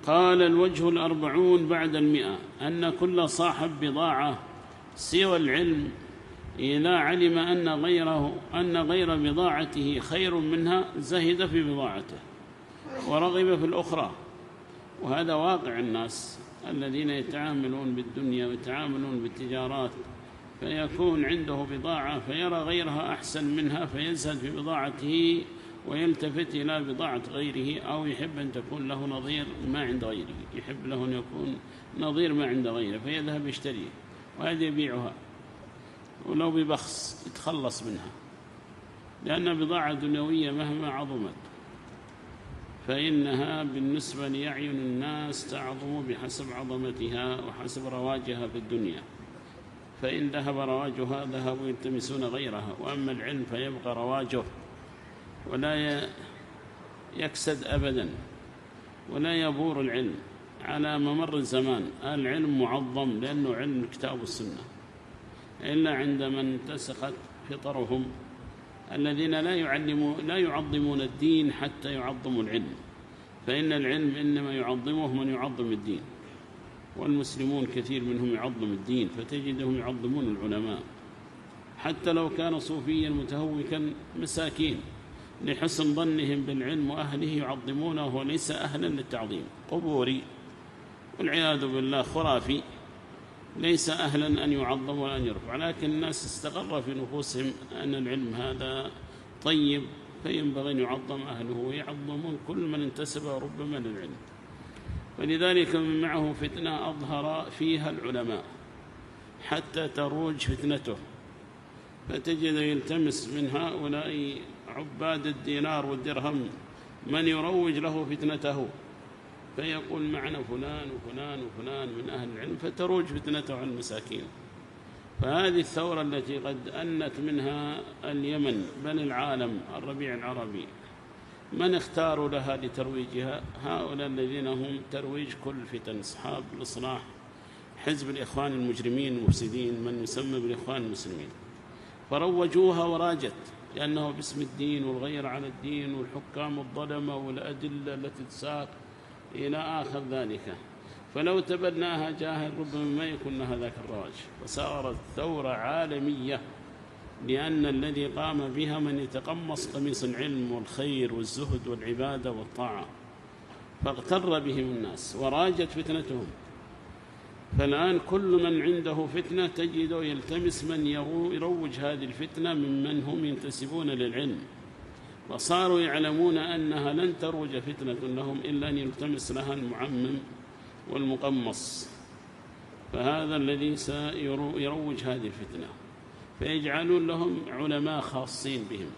قال: الوجه 40 بعد 100 أن كل صاحب بضاعة سوى العلم إذا علم أن غير بضاعته خير منها زهد في بضاعته ورغب في الأخرى. وهذا واقع الناس الذين يتعاملون بالدنيا ويتعاملون بالتجارات، فيكون عنده بضاعة فيرى غيرها أحسن منها فيزهد في بضاعته ويلتفت إلى بضاعة غيره، أو يحب أن تكون له نظير ما عند غيره، يحب له أن يكون نظير ما عند غيره فيذهب يشتريه وهذا يبيعها ولو ببخس يتخلص منها، لأن بضاعة دنيوية مهما عظمت فإنها بالنسبة لأعين الناس تعظم بحسب عظمتها وحسب رواجها في الدنيا، فإن ذهب رواجها ذهبوا يلتمسون غيرها. وأما العلم فيبقى رواجه ولا يكسد أبدا ولا يبور العلم على ممر الزمان. العلم معظم لأنه علم الكتاب والسنة، إلا عندما انتسخت فطرهم الذين لا يعظمون الدين حتى يعظموا العلم، فإن العلم إنما يعظمه من يعظم الدين، والمسلمون كثير منهم يعظم الدين فتجدهم يعظمون العلماء حتى لو كان صوفيا متهوكا مساكين، لحسن ظنهم بالعلم وأهله يعظمونه وليس أهلا للتعظيم، قبوري والعياذ بالله خرافي ليس أهلا أن يعظم ولا أن يرفع. لكن الناس استقر في نفوسهم أن العلم هذا طيب فينبغي أن يعظم أهله، ويعظمون كل من انتسب ربما للعلم. ولذلك من معه فتنة أظهر فيها العلماء حتى تروج فتنته، فتجد يلتمس من هؤلاء عباد الدينار والدرهم من يروج له فتنته، فيقول معنا فلان وفلان وفلان من أهل العلم فتروج فتنته على المساكين. فهذه الثورة التي قد أنت منها اليمن بل العالم الربيع العربي من اختاروا لها لترويجها؟ هؤلاء الذين هم ترويج كل فتن، أصحاب الإصلاح، حزب الإخوان المجرمين المفسدين من يسمى بالإخوان المسلمين، فروجوها وراجت، لأنه باسم الدين والغير على الدين والحكام الظلمة والأدلة التي تساق إلى آخر ذلك. فلو تبناها جاهل ربما ما يكون لها ذاك الرواج، وصارت ثورة عالمية، لأن الذي قام بها من يتقمص قميص العلم والخير والزهد والعبادة والطاعة، فاغتر بهم الناس وراجت فتنتهم. فالآن كل من عنده فتنة تجده يلتمس من يروج هذه الفتنة ممن هم ينتسبون للعلم، وصاروا يعلمون أنها لن تروج فتنة لهم إلا أن يلتمس لها المعمم والمقمص، فهذا الذي سيروج هذه الفتنة، فيجعلون لهم علماء خاصين بهم،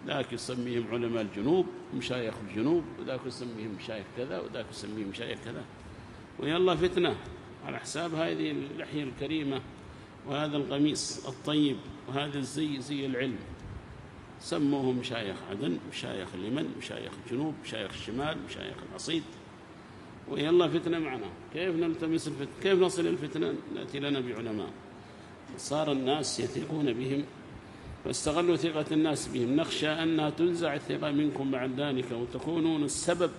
ذاك يسميهم علماء الجنوب مشايخ الجنوب، وذاك يسميهم مشايخ كذا، وذاك يسميهم مشايخ كذا، ويلا فتنة على حساب هذه اللحية الكريمة وهذا القميص الطيب وهذا الزي زي العلم. سموهم مشايخ عدن، مشايخ اليمن، مشايخ الجنوب، مشايخ الشمال، مشايخ العصيد، ويلا فتنة معنا. كيف نلتمس الفتنة؟ كيف نصل الفتنة؟ نأتي لنا بعلماء. صار الناس يثقون بهم فاستغلوا ثقة الناس بهم. نخشى أنها تنزع الثقة منكم بعد ذلك وتكونون السبب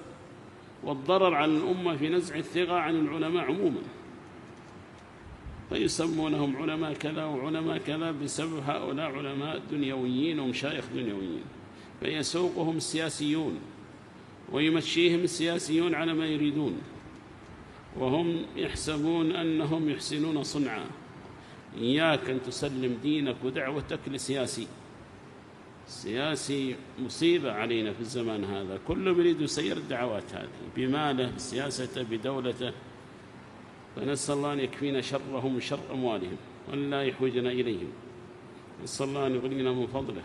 والضرر على الأمة في نزع الثقة عن العلماء عموما، فيسمونهم علماء كذا وعلماء كذا بسبب هؤلاء علماء دنيويين ومشايخ دنيويين، فيسوقهم السياسيون ويمشيهم السياسيون على ما يريدون، وهم يحسبون أنهم يحسنون صنعا. إياك أن تسلم دينك ودعوتك لسياسي. السياسي مصيبة علينا في الزمان هذا، كله يريد يسير الدعوات هذه بماله بسياسته بدولته، فنسأل الله أن يكفينا شرهم وشر أموالهم وأن لا يحوجنا إليهم. نسأل الله أن يغنينا من فضله،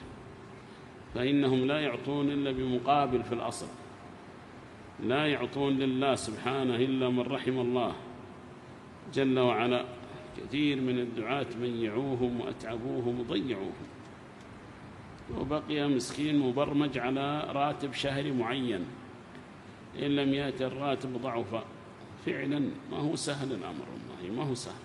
فإنهم لا يعطون إلا بمقابل في الأصل، لا يعطون لله سبحانه إلا من رحم الله جل وعلا. كثير من الدعاة ميعوهم وأتعبوهم وضيعوهم، وبقي مسكين مبرمج على راتب شهري معين، إن لم يأتي الراتب ضعف. فعلا ما هو سهل الأمر، والله ما هو سهل.